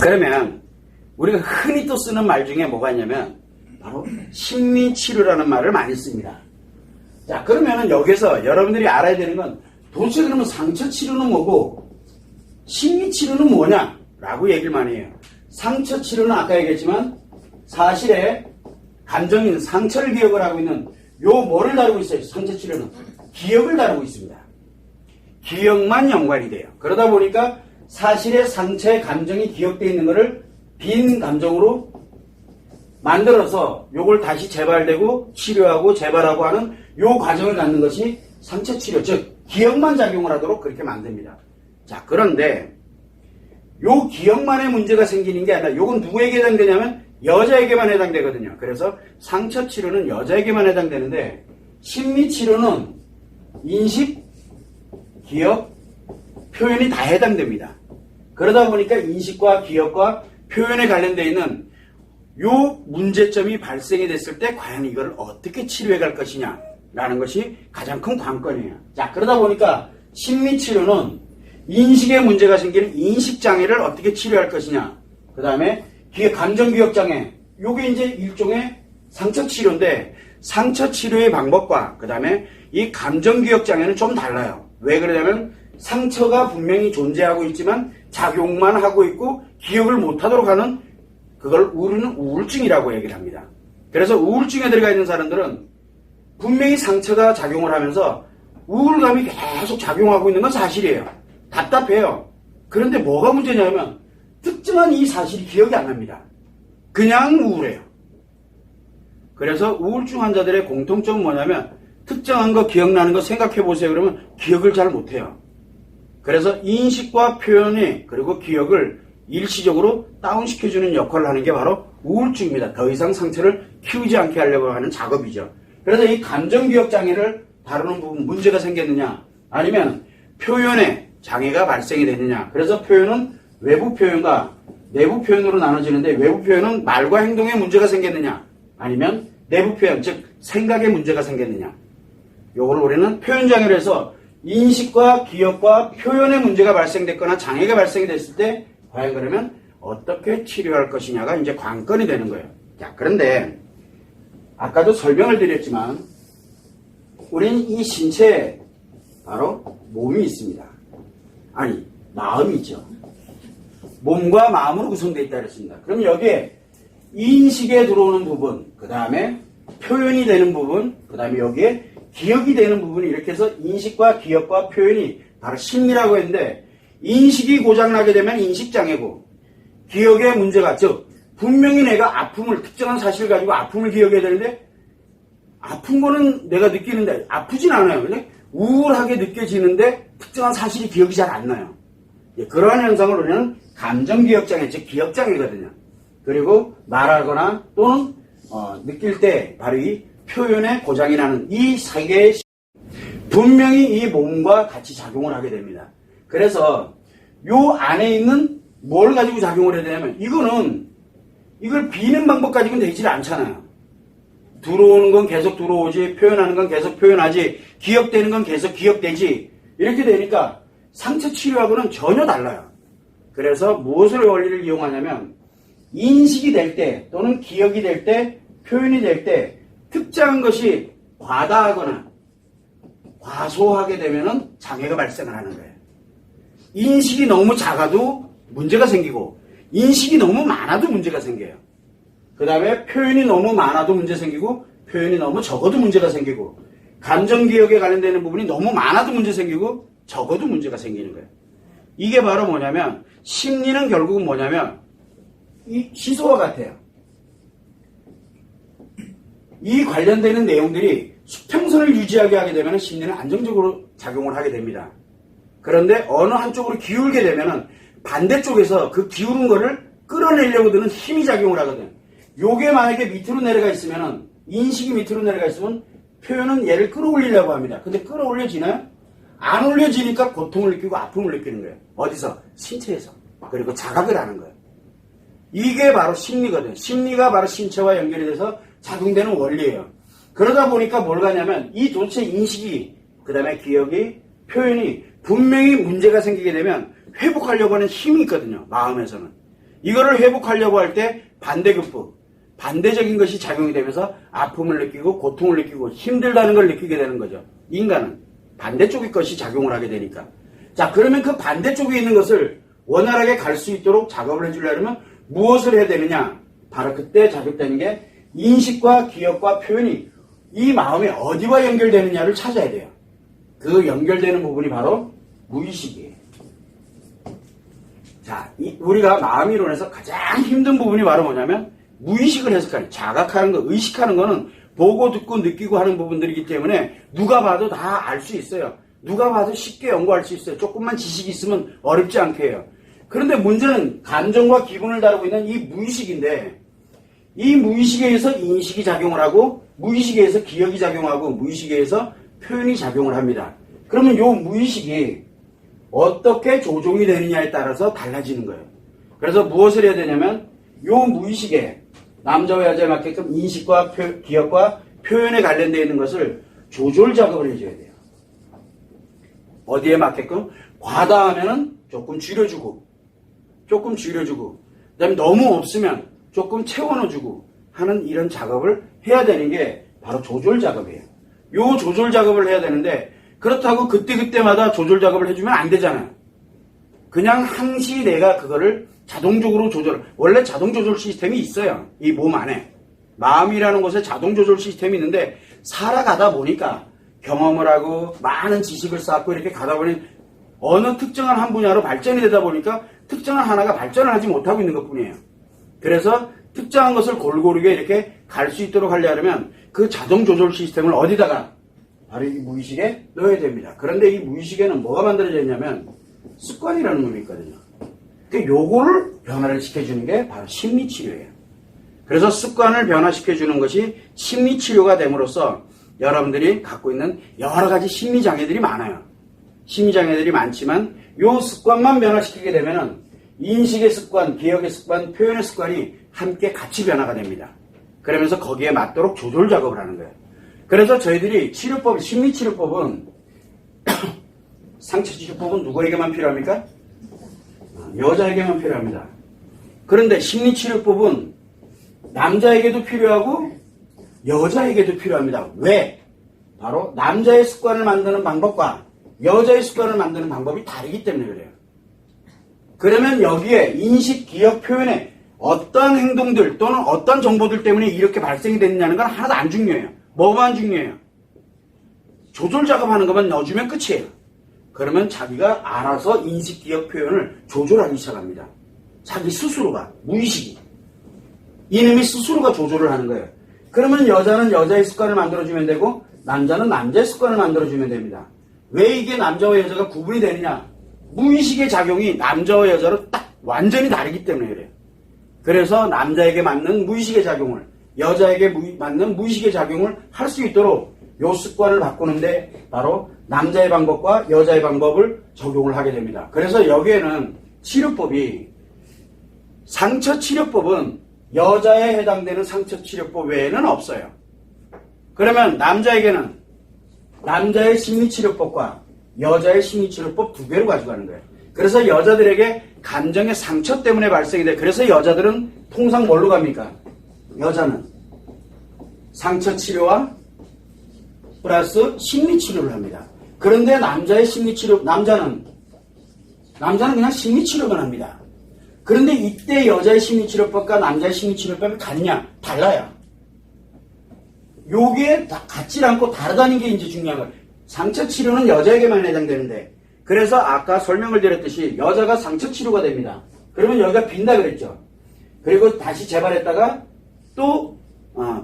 그러면 우리가 흔히 또 쓰는 말 중에 뭐가 있냐면 바로 심리치료라는 말을 많이 씁니다. 자, 그러면은 여기서 여러분들이 알아야 되는 건 도대체 그러면 상처치료는 뭐고 심리치료는 뭐냐 라고 얘기를 많이 해요. 상처치료는 아까 얘기했지만 사실의 감정인 상처를 기억을 하고 있는 요 뭐를 다루고 있어요. 상처치료는 기억을 다루고 있습니다. 기억만 연관이 돼요. 그러다 보니까 사실의 상처의 감정이 기억되어 있는 것을 빈 감정으로 만들어서 요걸 다시 재발되고 치료하고 재발하고 하는 요 과정을 갖는 것이 상처치료, 즉 기억만 작용을 하도록 그렇게 만듭니다. 자, 그런데 요 기억만의 문제가 생기는 게 아니라 요건 누구에게 해당되냐면 여자에게만 해당되거든요. 그래서 상처치료는 여자에게만 해당되는데 심리치료는 인식, 기억, 표현이 다 해당됩니다. 그러다 보니까 인식과 기억과 표현에 관련되어 있는 요 문제점이 발생이 됐을 때 과연 이걸 어떻게 치료해 갈 것이냐 라는 것이 가장 큰 관건이에요. 자, 그러다 보니까 심리치료는 인식에 문제가 생기는 인식장애를 어떻게 치료할 것이냐, 그 다음에 감정기억장애, 요게 이제 일종의 상처치료인데 상처치료의 방법과 그 다음에 이 감정기억장애는 좀 달라요. 왜 그러냐면 상처가 분명히 존재하고 있지만 작용만 하고 있고 기억을 못하도록 하는 그걸 우리는 우울증이라고 얘기를 합니다. 그래서 우울증에 들어가 있는 사람들은 분명히 상처가 작용을 하면서 우울감이 계속 작용하고 있는 건 사실이에요. 답답해요. 그런데 뭐가 문제냐면 특정한 이 사실이 기억이 안 납니다. 그냥 우울해요. 그래서 우울증 환자들의 공통점은 뭐냐면 특정한 거 기억나는 거 생각해 보세요. 그러면 기억을 잘 못해요. 그래서 인식과 표현이 그리고 기억을 일시적으로 다운시켜주는 역할을 하는 게 바로 우울증입니다. 더 이상 상처를 키우지 않게 하려고 하는 작업이죠. 그래서 이 감정기억장애를 다루는 부분 문제가 생겼느냐 아니면 표현에 장애가 발생이 되느냐. 그래서 표현은 외부 표현과 내부 표현으로 나눠지는데 외부 표현은 말과 행동에 문제가 생겼느냐 아니면 내부 표현 즉 생각에 문제가 생겼느냐. 요거를 우리는 표현장애로 해서 인식과 기억과 표현에 문제가 발생됐거나 장애가 발생이 됐을 때 과연 그러면 어떻게 치료할 것이냐가 이제 관건이 되는 거예요. 자, 그런데 아까도 설명을 드렸지만 우리는 이 신체에 바로 몸이 있습니다. 아니, 마음이 있죠. 몸과 마음으로 구성되어 있다 그랬습니다. 그럼 여기에 인식에 들어오는 부분, 그 다음에 표현이 되는 부분, 그 다음에 여기에 기억이 되는 부분이 이렇게 해서 인식과 기억과 표현이 바로 심리라고 했는데 인식이 고장나게 되면 인식장애고 기억의 문제가 즉 분명히 내가 아픔을 특정한 사실을 가지고 아픔을 기억해야 되는데 아픈 거는 내가 느끼는데 아프진 않아요. 근데 우울하게 느껴지는데 특정한 사실이 기억이 잘 안 나요. 그러한 현상을 우리는 감정기억장애 즉 기억장애거든요. 그리고 말하거나 또는 느낄 때 바로 이 표현의 고장이 나는 이 세 개의 분명히 이 몸과 같이 작용을 하게 됩니다. 그래서 요 안에 있는 뭘 가지고 작용을 해야 되냐면 이걸 비는 방법 가지고는 되질 않잖아요. 들어오는 건 계속 들어오지, 표현하는 건 계속 표현하지, 기억되는 건 계속 기억되지. 이렇게 되니까 상처 치료하고는 전혀 달라요. 그래서 무엇을 원리를 이용하냐면 인식이 될 때 또는 기억이 될 때 표현이 될 때 특정한 것이 과다하거나 과소하게 되면은 장애가 발생을 하는 거예요. 인식이 너무 작아도 문제가 생기고 인식이 너무 많아도 문제가 생겨요. 그 다음에 표현이 너무 많아도 문제 생기고 표현이 너무 적어도 문제가 생기고 감정기억에 관련되는 부분이 너무 많아도 문제 생기고 적어도 문제가 생기는 거예요. 이게 바로 뭐냐면 심리는 결국은 뭐냐면 이 시소와 같아요. 이 관련되는 내용들이 수평선을 유지하게 하게 되면 심리는 안정적으로 작용을 하게 됩니다. 그런데 어느 한쪽으로 기울게 되면 반대쪽에서 그 기울은 거를 끌어내려고 드는 힘이 작용을 하거든. 요게 만약에 밑으로 내려가 있으면 인식이 밑으로 내려가 있으면 표현은 얘를 끌어올리려고 합니다. 근데 끌어올려지나요? 안 올려지니까 고통을 느끼고 아픔을 느끼는 거예요. 어디서? 신체에서. 그리고 자각을 하는 거예요. 이게 바로 심리거든. 심리가 바로 신체와 연결이 돼서 작용되는 원리예요. 그러다 보니까 뭘 가냐면 이 도대체 인식이 그 다음에 기억이 표현이 분명히 문제가 생기게 되면 회복하려고 하는 힘이 있거든요. 마음에서는. 이거를 회복하려고 할 때 반대급부, 반대적인 것이 작용이 되면서 아픔을 느끼고 고통을 느끼고 힘들다는 걸 느끼게 되는 거죠. 인간은 반대쪽의 것이 작용을 하게 되니까. 자, 그러면 그 반대쪽에 있는 것을 원활하게 갈 수 있도록 작업을 해주려면 무엇을 해야 되느냐? 바로 그때 작업되는 게 인식과 기억과 표현이 이 마음이 어디와 연결되느냐를 찾아야 돼요. 그 연결되는 부분이 바로 무의식이에요. 자, 우리가 마음이론에서 가장 힘든 부분이 바로 뭐냐면 무의식을 해석하는, 자각하는 거, 의식하는 거는 보고 듣고 느끼고 하는 부분들이기 때문에 누가 봐도 다 알 수 있어요. 누가 봐도 쉽게 연구할 수 있어요. 조금만 지식이 있으면 어렵지 않게 해요. 그런데 문제는 감정과 기분을 다루고 있는 이 무의식인데, 이 무의식에 의해서 인식이 작용을 하고 무의식에 의해서 기억이 작용하고 무의식에 의해서 표현이 작용을 합니다. 그러면 이 무의식이 어떻게 조종이 되느냐에 따라서 달라지는 거예요. 그래서 무엇을 해야 되냐면 이 무의식에 남자와 여자에 맞게끔 인식과 기억과 표현에 관련되어 있는 것을 조절 작업을 해줘야 돼요. 어디에 맞게끔? 과다하면은 조금 줄여주고 그 다음에 너무 없으면 조금 채워넣어주고 하는 이런 작업을 해야 되는 게 바로 조절 작업이에요. 요 조절 작업을 해야 되는데 그렇다고 그때그때마다 조절 작업을 해주면 안 되잖아요. 그냥 항시 내가 그거를 자동적으로 원래 자동 조절 시스템이 있어요. 이 몸 안에. 마음이라는 곳에 자동 조절 시스템이 있는데 살아가다 보니까 경험을 하고 많은 지식을 쌓고 이렇게 가다 보니 어느 특정한 한 분야로 발전이 되다 보니까 특정한 하나가 발전을 하지 못하고 있는 것 뿐이에요. 그래서 특정한 것을 골고루 이렇게 갈 수 있도록 하려면 그 자동 조절 시스템을 어디다가? 바로 이 무의식에 넣어야 됩니다. 그런데 이 무의식에는 뭐가 만들어져 있냐면 습관이라는 놈이 있거든요. 요거를 변화를 시켜주는 게 바로 심리치료예요. 그래서 습관을 변화시켜주는 것이 심리치료가 됨으로써 여러분들이 갖고 있는 여러 가지 심리장애들이 많아요. 심리장애들이 많지만 요 습관만 변화시키게 되면은 인식의 습관, 기억의 습관, 표현의 습관이 함께 같이 변화가 됩니다. 그러면서 거기에 맞도록 조절 작업을 하는 거예요. 그래서 저희들이 치료법, 심리치료법은 상처치료법은 누구에게만 필요합니까? 여자에게만 필요합니다. 그런데 심리치료법은 남자에게도 필요하고 여자에게도 필요합니다. 왜? 바로 남자의 습관을 만드는 방법과 여자의 습관을 만드는 방법이 다르기 때문에 그래요. 그러면 여기에 인식, 기억, 표현에 어떤 행동들 또는 어떤 정보들 때문에 이렇게 발생이 됐느냐는 건 하나도 안 중요해요. 뭐만 중요해요? 조절 작업하는 것만 넣어주면 끝이에요. 그러면 자기가 알아서 인식, 기억, 표현을 조절하기 시작합니다. 자기 스스로가, 무의식이. 이놈이 스스로가 조절을 하는 거예요. 그러면 여자는 여자의 습관을 만들어주면 되고 남자는 남자의 습관을 만들어주면 됩니다. 왜 이게 남자와 여자가 구분이 되느냐? 무의식의 작용이 남자와 여자로 딱 완전히 다르기 때문에 그래요. 그래서 남자에게 맞는 무의식의 작용을, 여자에게 맞는 무의식의 작용을 할 수 있도록 요 습관을 바꾸는데 바로 남자의 방법과 여자의 방법을 적용을 하게 됩니다. 그래서 여기에는 치료법이, 상처치료법은 여자에 해당되는 상처치료법 외에는 없어요. 그러면 남자에게는 남자의 심리치료법과 여자의 심리치료법 두 개로 가져가는 거예요. 그래서 여자들에게 감정의 상처 때문에 발생이 돼. 그래서 여자들은 통상 뭘로 갑니까? 여자는 상처치료와 플러스 심리치료를 합니다. 그런데 남자의 심리치료, 남자는 그냥 심리치료만 합니다. 그런데 이때 여자의 심리치료법과 남자의 심리치료법이 같냐? 달라요. 요게 같지 않고 다르다는 게 이제 중요한 거예요. 상처치료는 여자에게만 해당되는데, 그래서 아까 설명을 드렸듯이 여자가 상처치료가 됩니다. 그러면 여기가 빈다 그랬죠. 그리고 다시 재발했다가 또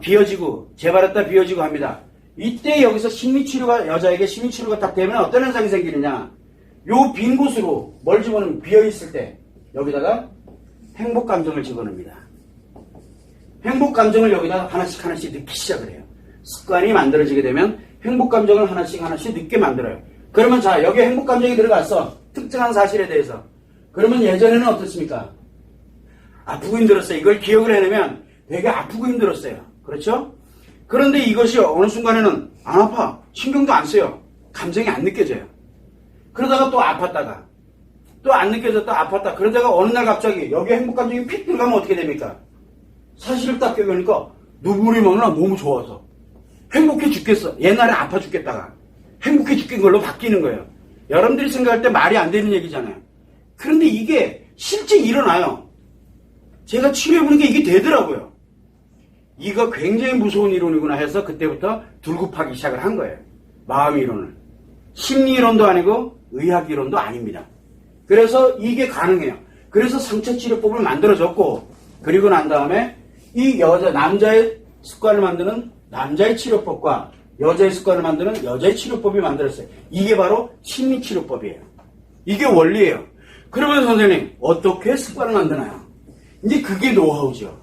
비어지고 재발했다 비어지고 합니다. 이때 여기서 심리치료가, 여자에게 심리치료가 딱 되면 어떤 현상이 생기느냐? 요 빈 곳으로 뭘 집어넣으면 비어있을 때 여기다가 행복감정을 집어넣습니다. 행복감정을 여기다 하나씩 넣기 시작을 해요. 습관이 만들어지게 되면 행복감정을 하나씩 넣게 만들어요. 그러면 자, 여기에 행복감정이 들어갔어. 특정한 사실에 대해서. 그러면 예전에는 어떻습니까? 아프고 힘들었어요. 이걸 기억을 해내면 되게 아프고 힘들었어요. 그렇죠? 그런데 이것이 어느 순간에는 안 아파. 신경도 안 써요. 감정이 안 느껴져요. 그러다가 또 아팠다가 또 안 느껴졌다, 아팠다. 그러다가 어느 날 갑자기 여기에 행복감정이 픽 들어가면 어떻게 됩니까? 사실을 딱 깨보니까 눈물이 막 나, 너무 좋아서. 행복해 죽겠어. 옛날에 아파 죽겠다가 행복해 죽겠는 걸로 바뀌는 거예요. 여러분들이 생각할 때 말이 안 되는 얘기잖아요. 그런데 이게 실제 일어나요. 제가 치료해보니까 이게 되더라고요. 이거 굉장히 무서운 이론이구나 해서 그때부터 둘급하기 시작을 한 거예요. 마음 이론을. 심리 이론도 아니고 의학 이론도 아닙니다. 그래서 이게 가능해요. 그래서 상처치료법을 만들어줬고, 그리고 난 다음에 이 남자의 습관을 만드는 남자의 치료법과 여자의 습관을 만드는 여자의 치료법이 만들었어요. 이게 바로 심리치료법이에요. 이게 원리예요. 그러면 선생님, 어떻게 습관을 만드나요? 이제 그게 노하우죠.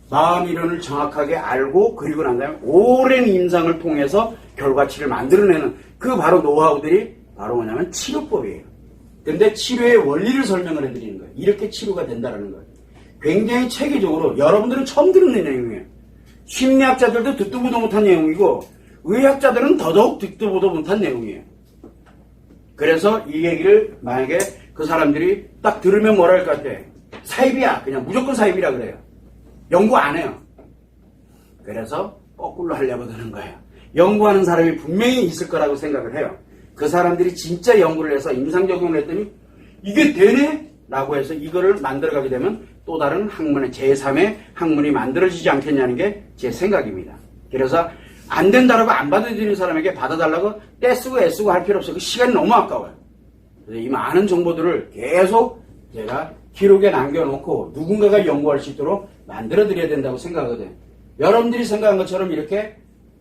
마음 이론을 정확하게 알고, 그리고 난 다음에 오랜 임상을 통해서 결과치를 만들어내는 그 바로 노하우들이 바로 뭐냐면 치료법이에요. 근데 치료의 원리를 설명을 해드리는 거예요. 이렇게 치료가 된다는 거예요. 굉장히 체계적으로 여러분들은 처음 듣는 내용이에요. 심리학자들도 듣도 보도 못한 내용이고 의학자들은 더더욱 듣도 보도 못한 내용이에요. 그래서 이 얘기를 만약에 그 사람들이 딱 들으면 뭐라 할 것 같아? 사입이야. 그냥 무조건 사입이라 그래요. 연구 안 해요. 그래서 거꾸로 하려고 드는 거예요. 연구하는 사람이 분명히 있을 거라고 생각을 해요. 그 사람들이 진짜 연구를 해서 임상적용을 했더니 이게 되네? 라고 해서 이거를 만들어가게 되면 또 다른 학문의 제3의 학문이 만들어지지 않겠냐는 게 제 생각입니다. 그래서 안 된다라고 안 받아들이는 사람에게 받아달라고 떼쓰고 애쓰고 할 필요 없어요. 그 시간이 너무 아까워요. 그래서 이 많은 정보들을 계속 제가 기록에 남겨놓고 누군가가 연구할 수 있도록 만들어드려야 된다고 생각하거든요. 여러분들이 생각한 것처럼 이렇게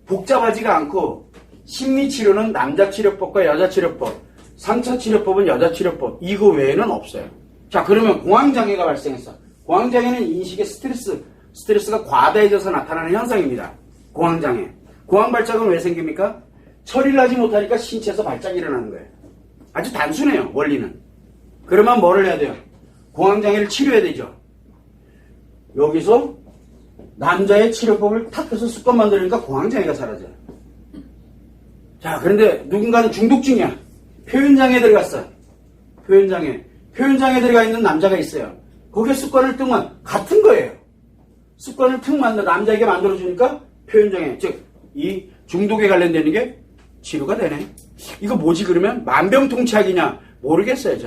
복잡하지가 않고 심리치료는 남자치료법과 여자치료법, 상처치료법은 여자치료법, 이거 외에는 없어요. 자, 그러면 공황장애가 발생했어. 공황장애는 인식의 스트레스가 과다해져서 나타나는 현상입니다. 공황장애. 공황발작은 왜 생깁니까? 처리를 하지 못하니까 신체에서 발작이 일어나는 거예요. 아주 단순해요, 원리는. 그러면 뭐를 해야 돼요? 공황장애를 치료해야 되죠. 여기서 남자의 치료법을 탁 해서 습관 만들니까 공황장애가 사라져요. 자, 그런데 누군가는 중독증이야. 표현장애 들어갔어. 표현장애 들어가 있는 남자가 있어요. 거기에 습관을 틈만 같은 거예요. 습관을 남자에게 만들어주니까 표현장애, 즉 이 중독에 관련되는 게 치료가 되네. 이거 뭐지 그러면? 만병통치약이냐? 모르겠어요,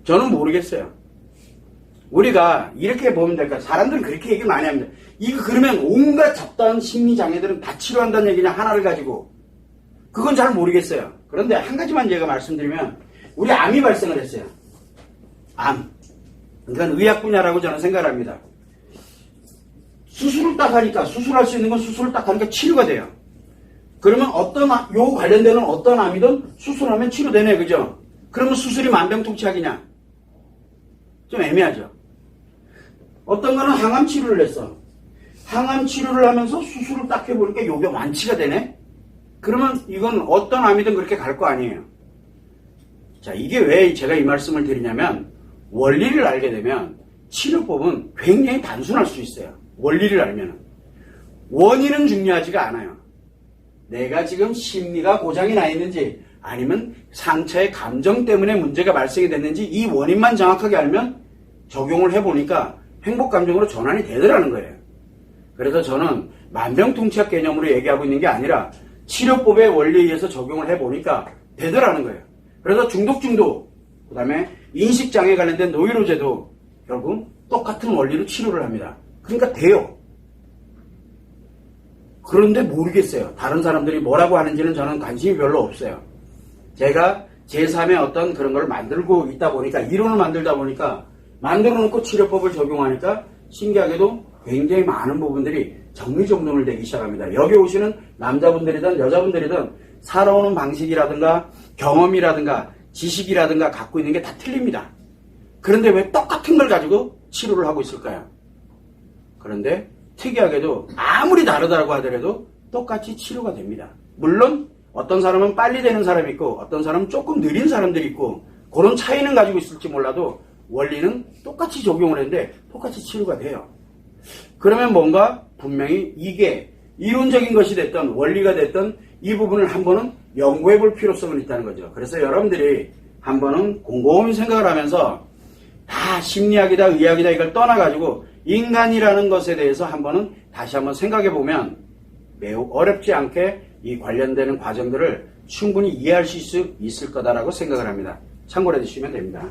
저는 모르겠어요. 우리가 이렇게 보면 될까? 사람들은 그렇게 얘기 많이 합니다. 이거 그러면 온갖 잡다한 심리장애들은 다 치료한다는 얘기냐? 하나를 가지고. 그건 잘 모르겠어요. 그런데 한 가지만 제가 말씀드리면 우리 암이 발생을 했어요. 암. 그러니까 의학 분야라고 저는 생각을 합니다. 수술을 딱 하니까, 수술할 수 있는 건 수술을 딱 하니까 치료가 돼요. 그러면 요 관련되는 어떤 암이든 수술하면 치료되네, 그죠? 그러면 수술이 만병통치약이냐? 좀 애매하죠. 어떤 거는 항암 치료를 했어. 항암 치료를 하면서 수술을 딱 해보니까 요게 완치가 되네? 그러면 이건 어떤 암이든 그렇게 갈 거 아니에요. 자, 이게 왜 제가 이 말씀을 드리냐면 원리를 알게 되면 치료법은 굉장히 단순할 수 있어요. 원리를 알면. 원인은 중요하지가 않아요. 내가 지금 심리가 고장이 나 있는지 아니면 상처의 감정 때문에 문제가 발생이 됐는지 이 원인만 정확하게 알면 적용을 해보니까 행복감정으로 전환이 되더라는 거예요. 그래서 저는 만병통치약 개념으로 얘기하고 있는 게 아니라 치료법의 원리에 의해서 적용을 해보니까 되더라는 거예요. 그래서 중독증도, 그 다음에 인식장애 관련된 노이로제도 결국 똑같은 원리로 치료를 합니다. 그러니까 돼요. 그런데 모르겠어요. 다른 사람들이 뭐라고 하는지는 저는 관심이 별로 없어요. 제가 제3의 어떤 그런 걸 만들고 있다 보니까, 이론을 만들다 보니까, 만들어 놓고 치료법을 적용하니까 신기하게도 굉장히 많은 부분들이 정리정돈을 되기 시작합니다. 여기 오시는 남자분들이든 여자분들이든 살아오는 방식이라든가 경험이라든가 지식이라든가 갖고 있는 게 다 틀립니다. 그런데 왜 똑같은 걸 가지고 치료를 하고 있을까요? 그런데 특이하게도 아무리 다르다고 하더라도 똑같이 치료가 됩니다. 물론 어떤 사람은 빨리 되는 사람이 있고 어떤 사람은 조금 느린 사람들이 있고 그런 차이는 가지고 있을지 몰라도 원리는 똑같이 적용을 했는데 똑같이 치료가 돼요. 그러면 뭔가 분명히 이게 이론적인 것이 됐던 원리가 됐던 이 부분을 한번은 연구해 볼 필요성은 있다는 거죠. 그래서 여러분들이 한 번은 곰곰이 생각을 하면서 다 심리학이다 의학이다 이걸 떠나가지고 인간이라는 것에 대해서 한 번은 다시 한번 생각해 보면 매우 어렵지 않게 이 관련되는 과정들을 충분히 이해할 수 있을 거다라고 생각을 합니다. 참고로 해주시면 됩니다.